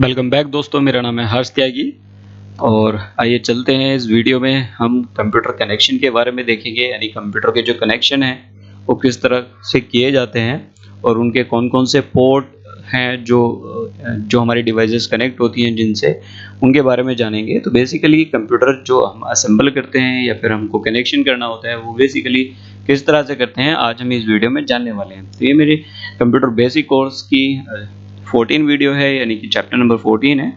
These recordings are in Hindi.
वेलकम बैक दोस्तों, मेरा नाम है हर्ष त्यागी। और आइए चलते हैं इस वीडियो में हम कंप्यूटर कनेक्शन के बारे में देखेंगे। यानी कंप्यूटर के जो कनेक्शन हैं वो किस तरह से किए जाते हैं और उनके कौन कौन से पोर्ट हैं जो हमारी डिवाइसेस कनेक्ट होती हैं जिनसे, उनके बारे में जानेंगे। तो बेसिकली कंप्यूटर जो हम असेंबल करते हैं या फिर हमको कनेक्शन करना होता है वो बेसिकली किस तरह से करते हैं, आज हम इस वीडियो में जानने वाले हैं। तो ये मेरे कंप्यूटर बेसिक कोर्स की 14 वीडियो है, यानी कि चैप्टर नंबर 14 है।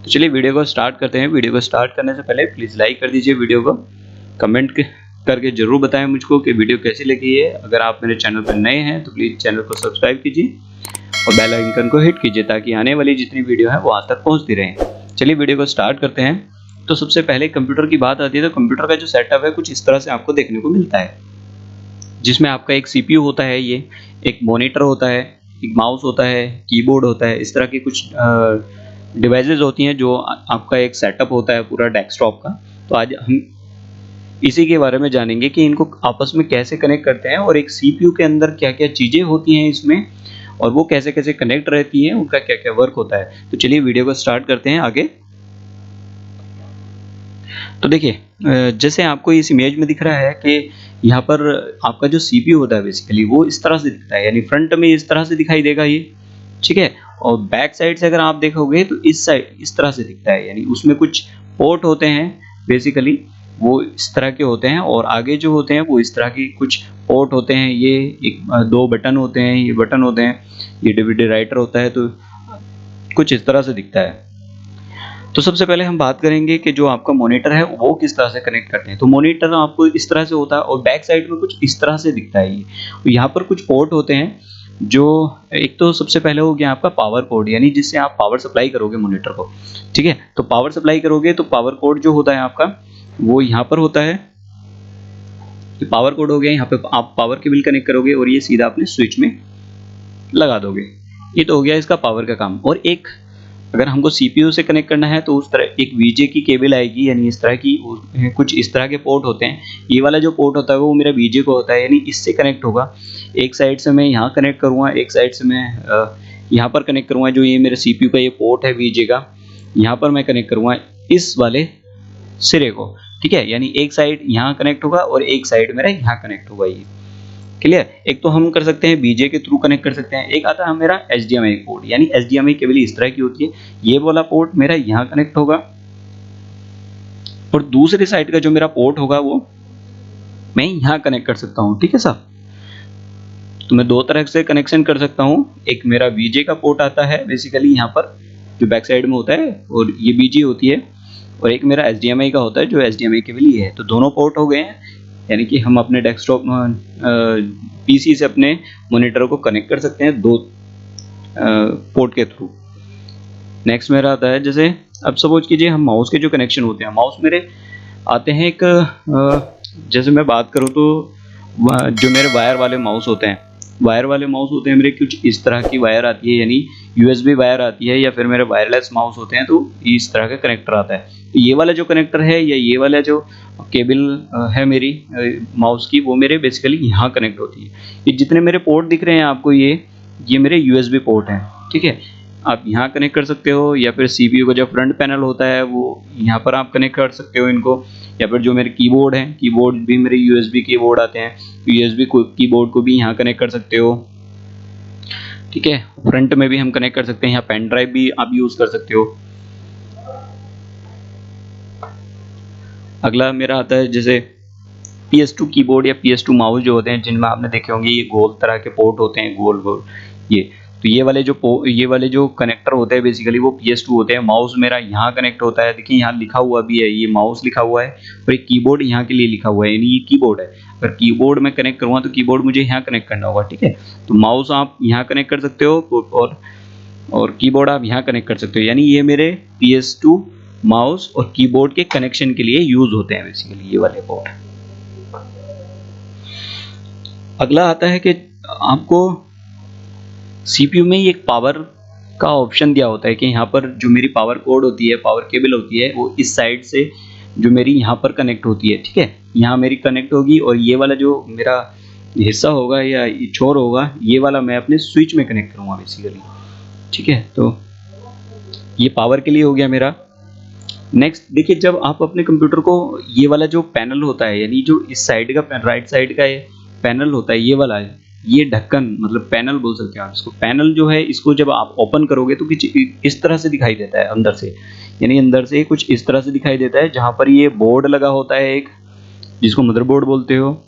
तो चलिए वीडियो को स्टार्ट करते हैं। वीडियो को स्टार्ट करने से पहले प्लीज़ लाइक कर दीजिए वीडियो को, कमेंट करके ज़रूर बताएं मुझको कि वीडियो कैसी लगी है। अगर आप मेरे चैनल पर नए हैं तो प्लीज़ चैनल को सब्सक्राइब कीजिए और बेल आइकन को हिट कीजिए ताकि आने वाली जितनी वीडियो है वो आप तक पहुँचती रहें। चलिए वीडियो को स्टार्ट करते हैं। तो सबसे पहले कंप्यूटर की बात आती है तो कंप्यूटर का जो सेटअप है कुछ इस तरह से आपको देखने को मिलता है, जिसमें आपका एक सीपीयू होता है, ये एक मॉनिटर होता है, एक माउस होता है, कीबोर्ड होता है। इस तरह की कुछ डिवाइसेस होती हैं जो आपका एक सेटअप होता है पूरा डेस्कटॉप का। तो आज हम इसी के बारे में जानेंगे कि इनको आपस में कैसे कनेक्ट करते हैं और एक सीपीयू के अंदर क्या-क्या चीज़ें होती हैं इसमें और वो कैसे-कैसे कनेक्ट रहती हैं, उनका क्या-क्या वर्क होता है। तो चलिए वीडियो को स्टार्ट करते हैं आगे। तो देखिए, जैसे आपको इस इमेज में दिख रहा है कि यहाँ पर आपका जो सीपीयू होता है बेसिकली वो इस तरह से दिखता है, यानी फ्रंट में इस तरह से दिखाई देगा ये, ठीक है। और बैक साइड से अगर आप देखोगे तो इस साइड इस तरह से दिखता है, यानी उसमें कुछ पोर्ट होते हैं बेसिकली, वो इस तरह के होते हैं और आगे जो होते हैं वो इस तरह की कुछ पोर्ट होते हैं। ये दो बटन होते हैं, ये बटन होते हैं, ये डीवीडी राइटर होता है। तो कुछ इस तरह से दिखता है। तो सबसे पहले हम बात करेंगे कि जो आपका मॉनिटर है वो किस तरह से कनेक्ट करते हैं। तो मॉनिटर आपको इस तरह से होता है और बैक साइड में कुछ इस तरह से दिखता है ये। तो यहाँ पर कुछ पोर्ट होते हैं, जो एक तो सबसे पहले हो गया आपका पावर कोड, यानी जिससे आप पावर सप्लाई करोगे मॉनिटर को, ठीक है। तो पावर सप्लाई करोगे तो पावर कोड जो होता है आपका वो यहाँ पर होता है। पावर कोड हो गया, यहाँ पे आप पावर केबल कनेक्ट करोगे और ये सीधा अपने स्विच में लगा दोगे। ये तो हो गया इसका पावर का काम। और एक अगर हमको सीपीयू से कनेक्ट करना है तो उस तरह एक वीजे की केबल आएगी, यानी इस तरह की कुछ इस तरह के पोर्ट होते हैं। ये वाला जो पोर्ट होता है वो मेरा वीजे को होता है, यानी इससे कनेक्ट होगा। एक साइड से मैं यहाँ कनेक्ट करूँगा, एक साइड से मैं यहाँ पर कनेक्ट करूँगा। जो ये मेरे सीपीयू का ये पोर्ट है वीजे का, यहाँ पर मैं कनेक्ट करूँगा इस वाले सिरे को, ठीक है। यानी एक साइड यहाँ कनेक्ट होगा और एक साइड मेरा यहाँ कनेक्ट होगा। ये क्लियर। एक तो हम कर सकते हैं बीजे के थ्रू कनेक्ट कर सकते हैं, एक आता है मेरा एचडीएमआई पोर्ट, यानी एचडीएमआई केबल इस तरह की होती है। ये वाला पोर्ट मेरा यहाँ कनेक्ट होगा और दूसरे साइड का जो मेरा पोर्ट होगा वो मैं यहाँ कनेक्ट कर सकता हूँ, ठीक है साहब। तो मैं दो तरह से कनेक्शन कर सकता हूँ। एक मेरा बीजे का पोर्ट आता है बेसिकली यहाँ पर जो बैक साइड में होता है और ये बीजे होती है, और एक मेरा एचडीएमआई का होता है जो एचडीएमआई केबल ये है। तो दोनों पोर्ट हो गए हैं, यानी कि हम अपने डेस्कटॉप पीसी से अपने मॉनिटर को कनेक्ट कर सकते हैं दो पोर्ट के थ्रू। नेक्स्ट मेरा आता है, जैसे अब सपोज कीजिए हम माउस के जो कनेक्शन होते हैं, माउस मेरे आते हैं एक जैसे मैं बात करूँ तो जो मेरे वायर वाले माउस होते हैं, वायर वाले माउस होते हैं मेरे कुछ इस तरह की वायर आती है, यानी यूएसबी वायर आती है, या फिर मेरे वायरलेस माउस होते हैं तो इस तरह का कनेक्टर आता है। तो ये वाला जो कनेक्टर है या ये वाला जो केबल है मेरी माउस की, वो मेरे बेसिकली यहाँ कनेक्ट होती है। ये जितने मेरे पोर्ट दिख रहे हैं आपको, ये मेरे यूएसबी पोर्ट हैं, ठीक है। आप यहाँ कनेक्ट कर सकते हो, या फिर सीपीयू का जो फ्रंट पैनल होता है वो यहाँ पर आप कनेक्ट कर सकते हो इनको, या फिर जो मेरे कीबोर्ड है, कीबोर्ड भी मेरे यूएसबी कीबोर्ड आते हैं, यूएसबी कीबोर्ड को भी यहाँ कनेक्ट कर सकते हो, ठीक है। फ्रंट में भी हम कनेक्ट कर सकते हैं, यहाँ पेन ड्राइव भी आप यूज कर सकते हो। अगला मेरा आता है जैसे PS2 कीबोर्ड या PS2 माउस जो होते हैं, जिनमें आपने देखे होंगे ये गोल तरह के पोर्ट होते हैं, गोल गोल ये। तो ये वाले जो कनेक्टर होते हैं बेसिकली वो PS2 होते हैं। माउस मेरा यहाँ कनेक्ट होता है, देखिए यहाँ लिखा हुआ भी है, ये माउस लिखा हुआ है और एक कीबोर्ड यहाँ के लिए लिखा हुआ है, यानी ये कीबोर्ड है। अगर कीबोर्ड में कनेक्ट करूँगा तो कीबोर्ड मुझे यहाँ कनेक्ट करना होगा, ठीक है। तो माउस आप यहाँ कनेक्ट कर सकते हो और कीबोर्ड आप यहाँ कनेक्ट कर सकते हो, यानी ये मेरे PS2 माउस और कीबोर्ड के कनेक्शन के लिए यूज होते हैं बेसिकली ये वाले पोर्ट। अगला आता है कि आपको सीपीयू में ही एक पावर का ऑप्शन दिया होता है कि यहाँ पर जो मेरी पावर कोड होती है, पावर केबल होती है, वो इस साइड से जो मेरी यहाँ पर कनेक्ट होती है, ठीक है। यहाँ मेरी कनेक्ट होगी और ये वाला जो मेरा हिस्सा होगा या छोर होगा, ये वाला मैं अपने स्विच में कनेक्ट करूँगा बेसिकली, ठीक है। तो ये पावर के लिए हो गया मेरा। नेक्स्ट देखिए, जब आप अपने कंप्यूटर को ये वाला जो पैनल होता है, यानी जो इस साइड का राइट साइड का ये पैनल होता है, ये वाला है, ये ढक्कन मतलब पैनल बोल सकते हैं आप इसको। पैनल जो है इसको जब आप ओपन करोगे तो कुछ इस तरह से दिखाई देता है अंदर से, यानी अंदर से कुछ इस तरह से दिखाई देता है, जहाँ पर ये बोर्ड लगा होता है एक, जिसको मदरबोर्ड बोलते हो।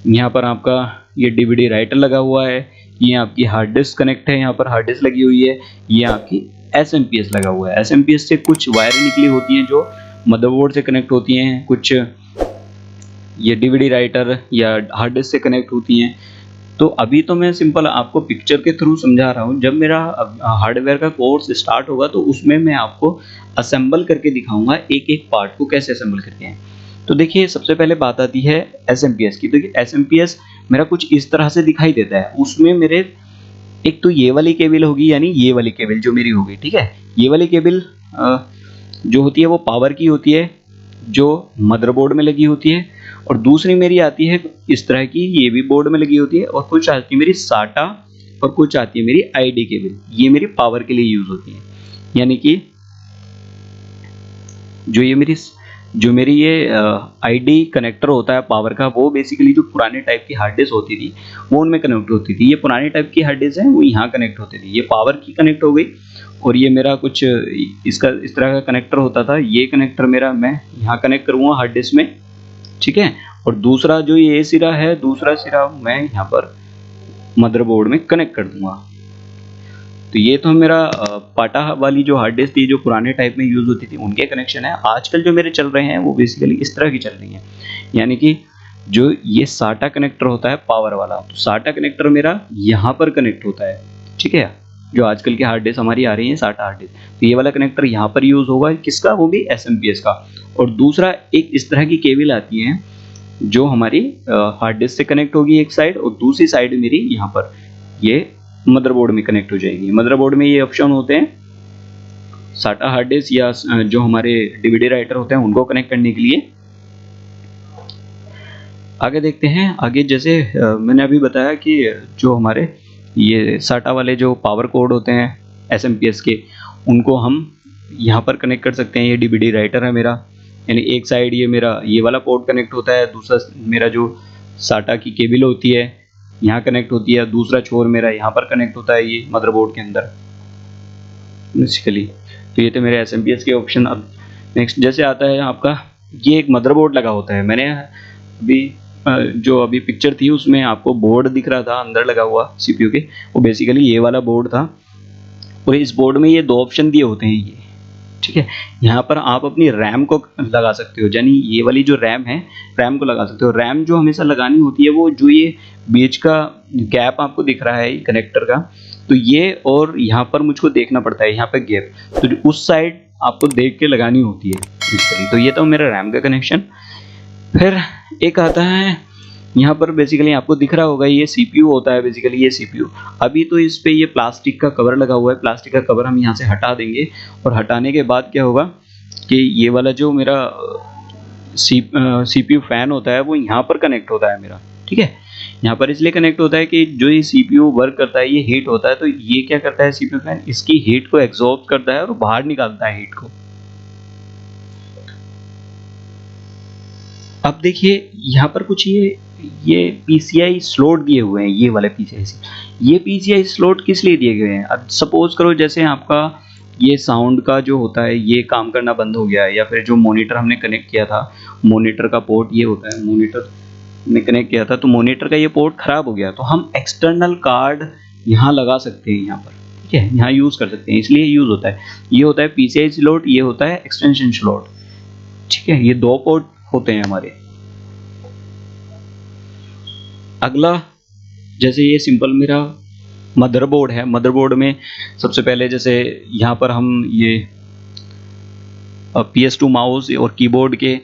यहाँ पर आपका ये डीवीडी राइटर लगा हुआ है, ये आपकी हार्ड डिस्क कनेक्ट है, यहाँ पर हार्ड डिस्क लगी हुई है, ये आपकी एसएमपीएस लगा हुआ है। एसएमपीएस से कुछ वायरें निकली होती हैं जो मदरबोर्ड से कनेक्ट होती हैं, कुछ ये डीवीडी राइटर या हार्ड डिस्क से कनेक्ट होती हैं। तो अभी तो मैं सिंपल आपको पिक्चर के थ्रू समझा रहा हूँ। जब मेरा हार्डवेयर का कोर्स स्टार्ट होगा तो उसमें मैं आपको असेंबल करके दिखाऊंगा एक एक पार्ट को कैसे असेंबल करते हैं। तो देखिए, सबसे पहले बात आती है एसएमपीएस की। देखिए एसएमपीएस मेरा कुछ इस तरह से दिखाई देता है। उसमें मेरे एक तो ये वाली केबल होगी, यानी ये वाली केबल जो मेरी होगी, ठीक है। ये वाली केबल जो होती है वो पावर की होती है, जो मदरबोर्ड में लगी होती है। और दूसरी मेरी आती है इस तरह की, ये भी बोर्ड में लगी होती है। और कुछ आती है मेरी साटा और कुछ आती है मेरी आईडी केबल, ये मेरी पावर के लिए यूज होती है। यानी कि जो मेरी ये आईडी कनेक्टर होता है पावर का, वो बेसिकली जो पुराने टाइप की हार्ड डिस्क होती थी वो उनमें कनेक्ट होती थी। ये पुराने टाइप की हार्ड डिस्क है, वो यहाँ कनेक्ट होती थी, ये पावर की कनेक्ट हो गई। और ये मेरा कुछ इसका इस तरह का कनेक्टर होता था, ये कनेक्टर मेरा मैं यहाँ कनेक्ट करूँगा हार्ड डिस्क में, ठीक है। और दूसरा जो ये सिरा है, दूसरा सिरा मैं यहाँ पर मदरबोर्ड में कनेक्ट कर दूंगा। तो ये तो मेरा पाटा वाली जो हार्ड डिस्क थी, जो पुराने टाइप में यूज होती थी, उनके कनेक्शन है। आजकल जो मेरे चल रहे हैं वो बेसिकली इस तरह की चल रही हैं। यानी कि जो ये साटा कनेक्टर होता है पावर वाला, तो साटा कनेक्टर मेरा यहाँ पर कनेक्ट होता है, ठीक है। जो आजकल की हार्ड डिस्क हमारी आ रही है साटा हार्ड डिस्क, तो ये वाला कनेक्टर यहाँ पर यूज होगा, किसका, वो भी एसएमपीएस का। और दूसरा एक इस तरह की केबल आती है जो हमारी हार्ड डिस्क से कनेक्ट होगी एक साइड, और दूसरी साइड मेरी यहाँ पर ये मदरबोर्ड में कनेक्ट हो जाएगी। मदरबोर्ड में ये ऑप्शन होते हैं साटा हार्ड डिस्क या जो हमारे डीवीडी राइटर होते हैं उनको कनेक्ट करने के लिए। आगे देखते हैं। आगे जैसे मैंने अभी बताया कि जो हमारे ये साटा वाले जो पावर कोड होते हैं एसएमपीएस के, उनको हम यहाँ पर कनेक्ट कर सकते हैं। ये डीवीडी राइटर है मेरा, यानी एक साइड ये मेरा ये वाला पोर्ट कनेक्ट होता है, दूसरा मेरा जो साटा की केबल होती है यहाँ कनेक्ट होती है, दूसरा छोर मेरा यहाँ पर कनेक्ट होता है ये मदरबोर्ड के अंदर बेसिकली। तो ये तो मेरे एसएमपीएस के ऑप्शन। अब नेक्स्ट जैसे आता है आपका, ये एक मदरबोर्ड लगा होता है। मैंने अभी जो अभी पिक्चर थी उसमें आपको बोर्ड दिख रहा था अंदर लगा हुआ सीपीयू के, वो बेसिकली ये वाला बोर्ड था। और इस बोर्ड में ये दो ऑप्शन दिए होते हैं ये, ठीक है। यहाँ पर आप अपनी रैम को लगा सकते हो, यानी ये वाली जो रैम है, रैम को लगा सकते हो। रैम जो हमेशा लगानी होती है वो जो ये बीच का गैप आपको दिख रहा है कनेक्टर का, तो ये और यहाँ पर मुझको देखना पड़ता है यहाँ पे गैप, तो जो उस साइड आपको देख के लगानी होती है बेसिकली। तो ये तो मेरा रैम का कनेक्शन। फिर एक आता है यहाँ पर, बेसिकली आपको दिख रहा होगा ये सीपीयू होता है बेसिकली। ये सीपीयू अभी तो इस पे ये प्लास्टिक का कवर लगा हुआ है, प्लास्टिक का कवर हम यहाँ से हटा देंगे। और हटाने के बाद क्या होगा कि ये वाला जो मेरा सीपीयू फैन होता है वो यहाँ पर कनेक्ट होता है मेरा, ठीक है। यहाँ पर इसलिए कनेक्ट होता है कि जो ये सीपीयू वर्क करता है, ये हीट होता है, तो ये क्या करता है सीपीयू फैन, इसकी हीट को एब्जॉर्ब करता है और बाहर निकालता है हीट को। अब देखिए यहाँ पर कुछ ये पीसीआई स्लॉट दिए हुए हैं, ये वाले पीसीआई स्लॉट किस लिए दिए गए हैं। अब सपोज करो जैसे आपका ये साउंड का जो होता है ये काम करना बंद हो गया है, या फिर जो मॉनिटर हमने कनेक्ट किया था, मॉनिटर का पोर्ट ये होता है, मॉनिटर ने कनेक्ट किया था, तो मॉनिटर का ये पोर्ट खराब हो गया, तो हम एक्सटर्नल कार्ड यहाँ लगा सकते हैं यहाँ पर, ठीक है, यहाँ यूज कर सकते हैं। इसलिए यूज होता है, ये होता है पीसीआई स्लॉट, ये होता है एक्सटेंशन स्लॉट, ठीक है। ये दो पोर्ट होते हैं हमारे। अगला जैसे ये सिंपल मेरा मदरबोर्ड है, मदरबोर्ड में सबसे पहले जैसे यहाँ पर हम ये PS2 माउस और कीबोर्ड के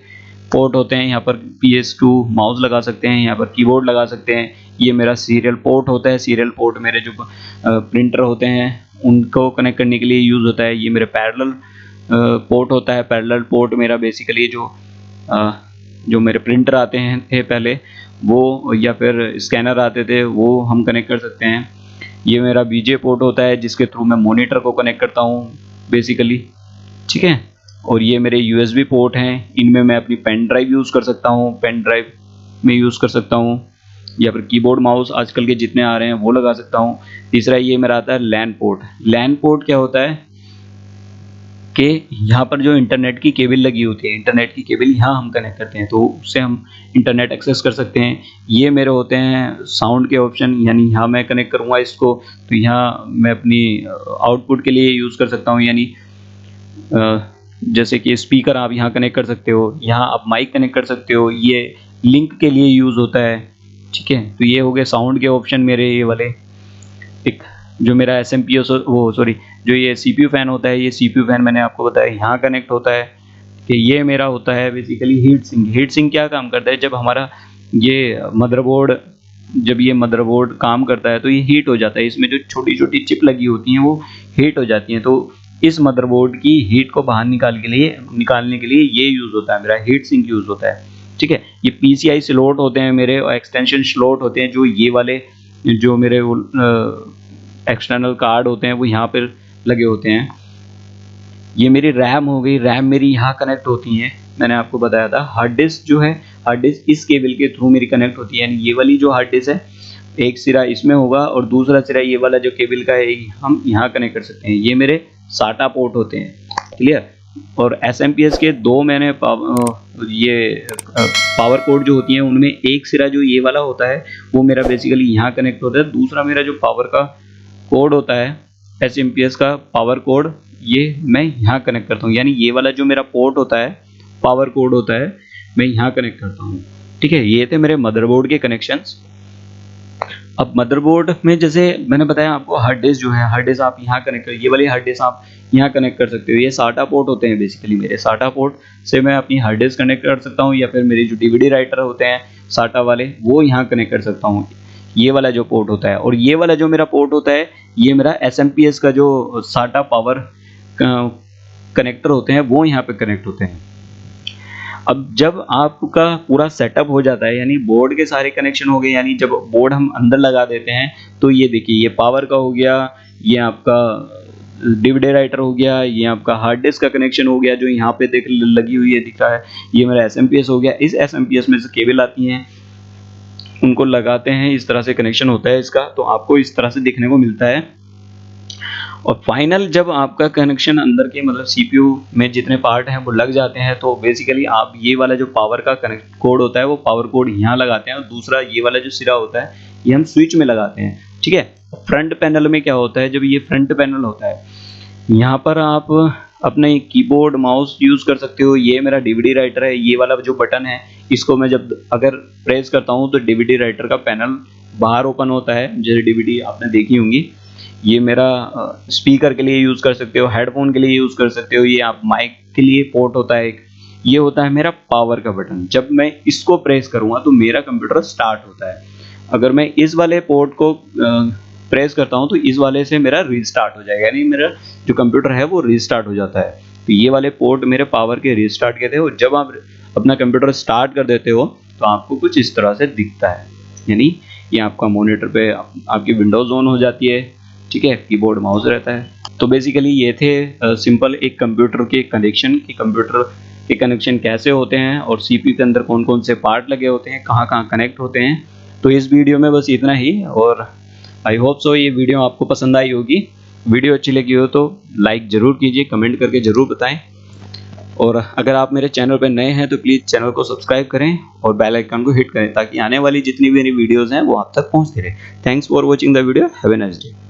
पोर्ट होते हैं, यहाँ पर PS2 माउस लगा सकते हैं, यहाँ पर कीबोर्ड लगा सकते हैं। ये मेरा सीरियल पोर्ट होता है, सीरियल पोर्ट मेरे जो प्रिंटर होते हैं उनको कनेक्ट करने के लिए यूज़ होता है। ये मेरे पैरेलल पोर्ट होता है, पैरेलल पोर्ट मेरा बेसिकली जो मेरे प्रिंटर आते हैं थे पहले वो, या फिर स्कैनर आते थे, वो हम कनेक्ट कर सकते हैं। ये मेरा बीजे पोर्ट होता है जिसके थ्रू मैं मॉनिटर को कनेक्ट करता हूँ बेसिकली, ठीक है। और ये मेरे यूएसबी पोर्ट हैं, इनमें मैं अपनी पेन ड्राइव यूज़ कर सकता हूँ, पेन ड्राइव में यूज़ कर सकता हूँ, या फिर कीबोर्ड माउस आजकल के जितने आ रहे हैं वो लगा सकता हूँ। तीसरा ये मेरा आता है लैन पोर्ट। लैन पोर्ट क्या होता है कि यहाँ पर जो इंटरनेट की केबल लगी होती है, इंटरनेट की केबल यहाँ हम कनेक्ट करते हैं तो उससे हम इंटरनेट एक्सेस कर सकते हैं। ये मेरे होते हैं साउंड के ऑप्शन, यानी यहाँ मैं कनेक्ट करूँगा इसको तो यहाँ मैं अपनी आउटपुट के लिए यूज़ कर सकता हूँ, यानी जैसे कि स्पीकर आप यहाँ कनेक्ट कर सकते हो, यहाँ आप माइक कनेक्ट कर सकते हो, ये लिंक के लिए यूज़ होता है। ठीक है, तो ये हो गए साउंड के ऑप्शन मेरे ये वाले। एक जो मेरा एसएमपीएस वो सॉरी जो ये सीपीयू फैन होता है, ये सीपीयू फैन मैंने आपको बताया यहाँ कनेक्ट होता है कि ये मेरा होता है basically heat sink. Heat sink क्या काम करता है, जब हमारा ये मदरबोर्ड काम करता है तो ये हीट हो जाता है, इसमें जो छोटी छोटी चिप लगी होती हैं वो हीट हो जाती हैं, तो इस मदरबोर्ड की हीट को बाहर निकालने के लिए ये यूज़ होता है, मेरा हीट सिंक यूज़ होता है। ठीक है, ये पीसीआई स्लॉट होते हैं मेरे, और एक्सटेंशन स्लॉट होते हैं जो ये वाले जो मेरे एक्सटर्नल कार्ड होते हैं वो यहाँ पर लगे होते हैं। ये मेरी रैम हो गई, रैम मेरी यहाँ कनेक्ट होती है, मैंने आपको बताया था। हार्ड डिस्क जो है, हार्ड डिस्क इस केबल के थ्रू मेरी कनेक्ट होती है, यानी ये वाली जो हार्ड डिस्क है एक सिरा इसमें होगा और दूसरा सिरा ये वाला जो केबल का है हम यहाँ कनेक्ट कर सकते हैं। ये मेरे साटा पोर्ट होते हैं, क्लियर। और एसएमपीएस के दो मैंने पावर कोड जो होती हैं उनमें एक सिरा जो ये वाला होता है वो मेरा बेसिकली यहाँ कनेक्ट होता है, दूसरा मेरा जो पावर का कोड होता है एसएमपीएस का पावर कोड ये मैं यहाँ कनेक्ट करता हूँ, यानी ये वाला जो मेरा पोर्ट होता है पावर कोड होता है मैं यहाँ कनेक्ट करता हूँ। ठीक है, ये थे मेरे मदरबोर्ड के कनेक्शंस। अब मदरबोर्ड में जैसे मैंने बताया आपको हार्ड डिस्क जो है, हार्ड डिस्क आप यहाँ कनेक्ट कर, ये वाली हार्ड डिस्क आप यहाँ कनेक्ट कर सकते हो। ये साटा पोर्ट होते हैं बेसिकली मेरे, साटा पोर्ट से मैं अपनी हार्ड डिस्क कनेक्ट कर सकता हूँ, या फिर मेरे जो डीवीडी राइटर होते हैं साटा वाले वो यहाँ कनेक्ट कर सकता हूँ, ये वाला जो पोर्ट होता है। और ये वाला जो मेरा पोर्ट होता है ये मेरा एसएमपीएस का जो साटा पावर कनेक्टर होते हैं वो यहाँ पे कनेक्ट होते हैं। अब जब आपका पूरा सेटअप हो जाता है, यानी बोर्ड के सारे कनेक्शन हो गए, यानी जब बोर्ड हम अंदर लगा देते हैं तो ये देखिए ये पावर का हो गया, ये आपका डीवीडी राइटर हो गया, ये आपका हार्ड डिस्क का कनेक्शन हो गया जो यहाँ पे देख लगी हुई है दिख रहा है, ये मेरा एसएमपीएस हो गया। इस एसएमपीएस में से केबल आती हैं, उनको लगाते हैं, इस तरह से कनेक्शन होता है इसका, तो आपको इस तरह से दिखने को मिलता है। और फाइनल जब आपका कनेक्शन अंदर के मतलब सीपीयू में जितने पार्ट हैं वो लग जाते हैं तो बेसिकली आप ये वाला जो पावर का कनेक्ट कोड होता है वो पावर कोड यहाँ लगाते हैं, और दूसरा ये वाला जो सिरा होता है ये हम स्विच में लगाते हैं। ठीक है, फ्रंट पैनल में क्या होता है, जब ये फ्रंट पैनल होता है यहाँ पर आप अपने कीबोर्ड माउस यूज़ कर सकते हो। ये मेरा डीवीडी राइटर है, ये वाला जो बटन है इसको मैं जब अगर प्रेस करता हूँ तो डीवीडी राइटर का पैनल बाहर ओपन होता है, जैसे डीवीडी आपने देखी होंगी। ये मेरा स्पीकर के लिए यूज़ कर सकते हो, हेडफोन के लिए यूज़ कर सकते हो, ये आप माइक के लिए पोर्ट होता है एक। ये होता है मेरा पावर का बटन, जब मैं इसको प्रेस करूँगा तो मेरा कंप्यूटर स्टार्ट होता है। अगर मैं इस वाले पोर्ट को प्रेस करता हूँ तो इस वाले से मेरा रीस्टार्ट हो जाएगा, यानी मेरा जो कंप्यूटर है वो रीस्टार्ट हो जाता है। तो ये वाले पोर्ट मेरे पावर के रीस्टार्ट के थे, और जब आप अपना कंप्यूटर स्टार्ट कर देते हो तो आपको कुछ इस तरह से दिखता है, यानी ये आपका मॉनिटर पे आपकी विंडोज ऑन हो जाती है। ठीक है, कीबोर्ड माउस रहता है। तो बेसिकली ये थे सिंपल एक कंप्यूटर के कनेक्शन, कि कंप्यूटर के कनेक्शन कैसे होते हैं और सीपीयू के अंदर कौन कौन से पार्ट लगे होते हैं, कहाँ कहाँ कनेक्ट होते हैं। तो इस वीडियो में बस इतना ही, और आई होप सो ये वीडियो आपको पसंद आई होगी। वीडियो अच्छी लगी हो तो लाइक ज़रूर कीजिए, कमेंट करके ज़रूर बताएं, और अगर आप मेरे चैनल पर नए हैं तो प्लीज़ चैनल को सब्सक्राइब करें और बेल आइकन को हिट करें ताकि आने वाली जितनी भी मेरी वीडियोज़ हैं वो आप तक पहुँचती रहे। Thanks for watching the video, have a nice day.